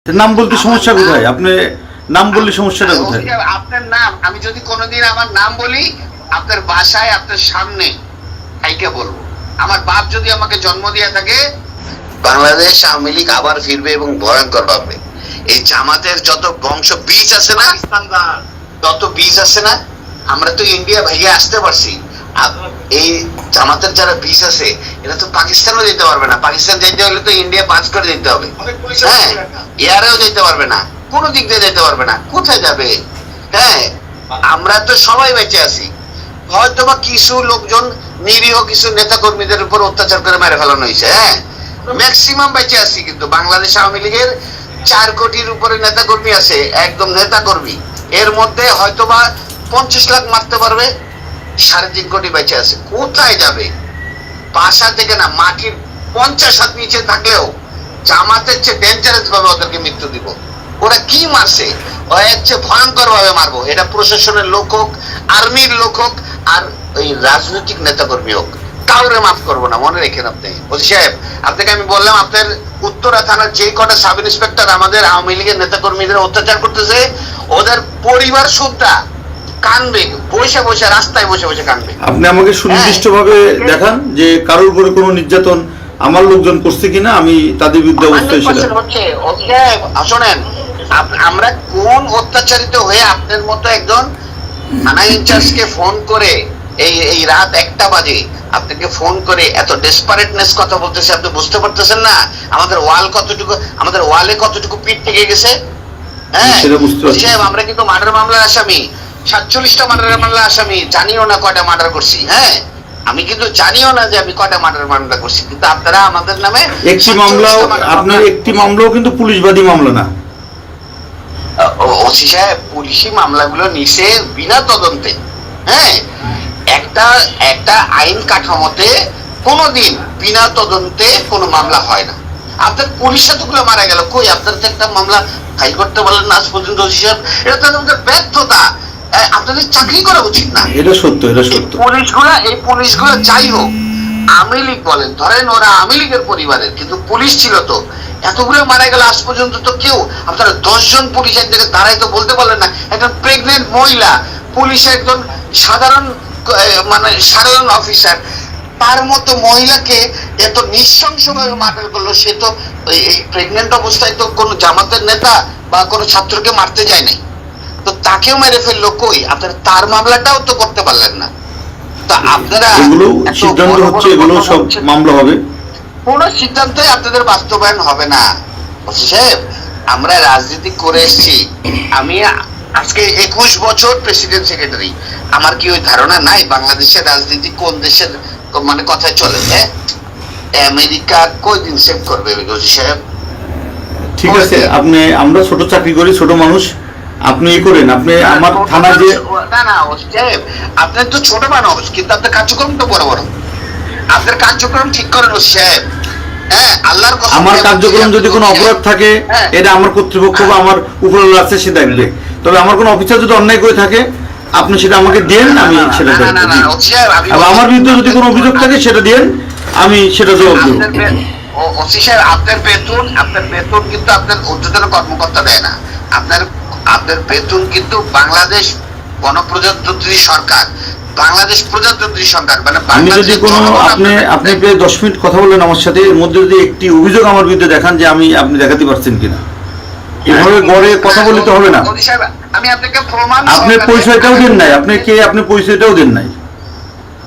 নাম বলতে সমস্যা কোথায়? আপনি নাম বললে সমস্যাটা কোথায়? আপনার নাম আমি যদি কোনোদিন আমার নাম বলি আপনার বাসায় আপনার সামনে আইকে বলবো। আমার বাপ যদি আমাকে জন্ম দিয়ে থাকে, বাংলাদেশ আওয়ামী লীগ আবার ফিরবে এবং ভয়ঙ্কর ভাবে। এই জামাতের যত বংশ বীজ আছে না, যত বীজ আছে না, আমরা তো ইন্ডিয়া ভেঙে আসতে পারছি। এই জামাতের যারা বীজ আছে এরা তো পাকিস্তানও যেতে পারবে না। পাকিস্তান যেতে হলে তো ইন্ডিয়া পাস করে যেতে হবে। হ্যাঁ, এয়ারেও যেতে পারবে না, কোনো দিক দিয়ে যেতে পারবে না। কোথায় যাবে? হ্যাঁ, আমরা তো সবাই বেঁচে আছি। হয়তো বা কিছু লোকজন নিরীহ কিছু নেতা কর্মীদের উপর অত্যাচার করে মেরে ফেলানো হয়েছে। হ্যাঁ, ম্যাক্সিমাম বেঁচে আছি। কিন্তু বাংলাদেশ আওয়ামী লীগের 4 কোটির উপরে নেতা কর্মী আছে, একদম নেতা কর্মী। এর মধ্যে হয়তো বা 50 লাখ মারতে পারবে, 3.5 কোটি বেঁচে আছে। কোথায় যাবে? বাসা থেকে না, মাটির 50 হাত নিচে থাকলেও জামাতের চেয়ে ডেঞ্জারাস ভাবে ওদেরকে মৃত্যু দিব। ওরা কি মারছে, ওরা হচ্ছে ভয়ঙ্কর ভাবে মারবো। এটা প্রশাসনের লোক হোক, আর্মির লোক হোক, আর ওই রাজনৈতিক নেতা কর্মী হোক, কাউরে মাফ করবো না। মনে রেখেন আপনি ওসি সাহেব। আপনাকে আমি বললাম, আপনার উত্তরা থানার যে কটা সাব ইন্সপেক্টর আমাদের আওয়ামী লীগের নেতা কর্মীদের অত্যাচার করতেছে, ওদের পরিবার সুদ্ধা কানবে, বসে বসে রাস্তায় বসে বসে কানবে। আপনি আমাকে সুনির্দিষ্টভাবে দেখান যে কারোর উপরে কোনো নির্যাতন আমার লোকজন করছে কিনা, আমি তাদের বিরুদ্ধে অবস্থায় ছিলাম। শোনেন, আমরা কোন অত্যাচারিত হয়ে আপনার মতো একজন থানা ইনচার্জকে ফোন করে এই রাত 1টা বাজে আপনাকে ফোন করে এত ডেসপারেটনেস কথা বলতেছে, আপনি বুঝতে পারতেছেন না আমাদের ওয়ালে কতটুকু পিঠ থেকে গেছে। হ্যাঁ সাহেব, আমরা কিন্তু মার্ডার মামলার আসামি, 47টা মার্ডার মামলার আসামি। জানিও না কয়টা মার্ডার করছি। হ্যাঁ, আমি কিন্তু জানিও না যে আমি কয়টা মার্ডার মামলা করছি। কিন্তু আপনারা আমাদের নামে একটি মামলাও, আপনার একটি মামলাও কিন্তু পুলিশবাদী মামলা না। ওসি সাহেব, পুলিশি মামলাগুলো নিছে বিনা তদন্তে। হ্যাঁ, একটা আইন কাঠামোতে কোনোদিন বিনা তদন্তে কোনো মামলা হয় না। আপনার পুলিশ এতগুলো মারা গেল, কই আপনার তো একটা মামলা ফাইল করতে পারলেন না আজ পর্যন্ত। ওসি সাহেব, এটা তো আমাদের ব্যর্থতা। আপনাদের চাকরি করা উচিত না। এটা সত্য, এটা সত্য। এই পুলিশগুলো যাই হোক, আওয়ামী লীগ বলেন, ধরেন ওরা আওয়ামী লীগের পরিবারের, কিন্তু পুলিশ ছিল তো। এতগুলো মারা গেল আজ পর্যন্ত তো কেউ, আপনারা 10 জন পুলিশ এক জায়গায় দাঁড়াই তো বলতে পারলেন না। একজন প্রেগনেন্ট মহিলা পুলিশ, একজন সাধারণ অফিসার, তার মতো মহিলাকে এত নৃশংসভাবে মার্ডার করলো। সে তো এই প্রেগনেন্ট অবস্থায় তো কোনো জামাতের নেতা বা কোনো ছাত্রকে মারতে যায় নাই, তো তাকেও মেরে ফেললো। কই আপনারা তার মামলাটাও তো করতে পারলেন না। তো আপনারা এগুলো সিদ্ধান্ত হচ্ছে, এগুলো সব মামলা হবে। কোন সিদ্ধান্তই আপনাদের বাস্তবায়ন হবে না। ওসি সাহেব, আমরা রাজনীতি করে এসেছি। আমি আজকে 21 বছর প্রেসিডেন্ট সেক্রেটারি। আমার কি ওই ধারণা নাই বাংলাদেশের রাজনীতি কোন দেশের মানে কথায় চলে? হ্যাঁ, আমেরিকা কয়দিন সেভ করবে ওসি সাহেব? ঠিক আছে, আমরা ছোট চাকরি করি, ছোট মানুষ। আপনি করেন, আপনি আমার থানা যে না ওসি সাহেব, আপনার তো ছোট মানুষ, কিন্তু আপনার কার্যক্রম তো বড় বড়। আপনার কার্যক্রম ঠিক করেন ওসি সাহেব। হ্যাঁ, আল্লাহর কসম, আমার কার্যক্রম যদি কোনো অপরাধ থাকে, এটা আমার কর্তৃপক্ষ বা আমার উপরওয়ালা আছে, সে দেখবে। তবে আমার কোনো অফিসার যদি অন্যায় করে থাকে, আপনি সেটা আমাকে দেন, আমি সেটা দেখব। আমার বিরুদ্ধে যদি কোনো অভিযোগ থাকে সেটা দেন, আমি সেটা জবাব দেব। ওসি সাহেব, আপনার বেতন কিন্তু আপনার ঊর্ধ্বতন কর্মকর্তা দেয় না। আপনার বেতন কিন্তু বাংলাদেশ গণপ্রজাতন্ত্রী সরকার, বাংলাদেশ প্রজাতন্ত্রী সরকার, মানে আমি যদি কোনো আপনি প্রায় 10 মিনিট কথা বললেন আমার সাথে, এর মধ্যে যদি একটি অভিযোগ আমার বিরুদ্ধে দেখান যে আপনি দেখাতে পারছেন কিনা, এভাবে গড়ে কথা বললে তো হবে না। আমি আপনাকে প্রমাণ, আপনি পরিচয়টাও দেন নাই, আপনি পরিচয়টাও দেন নাই।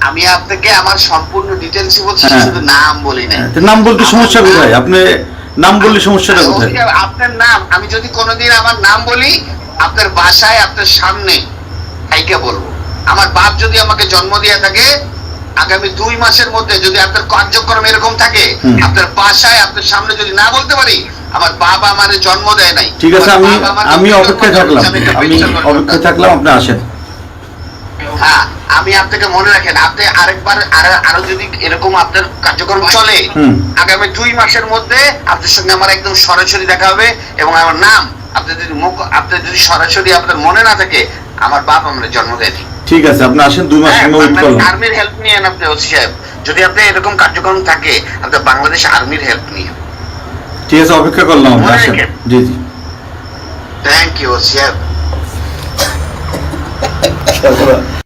আমি আপনাকে আমার সম্পূর্ণ ডিটেইলস বলছি, শুধু নাম বলি না। নাম বলতে সমস্যা কোথায়? আপনি নাম বললে সমস্যাটা কোথায়? আপনার নাম আমি যদি কোনোদিন আমার নাম বলি আপনার বাসায় আপনার সামনে আইকে বলবো। আমার বাপ যদি আমাকে জন্ম দিয়ে থাকে, আগামী 2 মাসের মধ্যে যদি আপনার কার্যক্রম এরকম থাকে, আপনার বাসায় আপনার সামনে যদি না বলতে পারি, আমার বাবা আমারে জন্ম দেয় নাই। ঠিক আছে, আমি অপেক্ষায় থাকলাম, আপনি আসেন। হ্যাঁ, আমি আপনাকে মনে রাখেন, আপনি আরেকবার আরো যদি এরকম আপনার কার্যক্রম চলে, আগামী 2 মাসের মধ্যে আপনার সঙ্গে আমার একদম সরাসরি দেখা হবে। এবং আমার নাম আপনার যদি সরাসরি আপনার মনে না থাকে, আমার বাপ আমার জন্ম দেয়নি। ঠিক আছে, আপনি আসেন, 2 মাস ওয়েট করুন। আর্মির হেল্প নিয়েন আপনি ওসি সাহেব। যদি আপনি এরকম কার্যক্রম থাকে, আপনি বাংলাদেশ আর্মির হেল্প নিয়েন। ঠিক আছে, অপেক্ষা করলাম। জি জি। থ্যাংক ইউ, তারপরে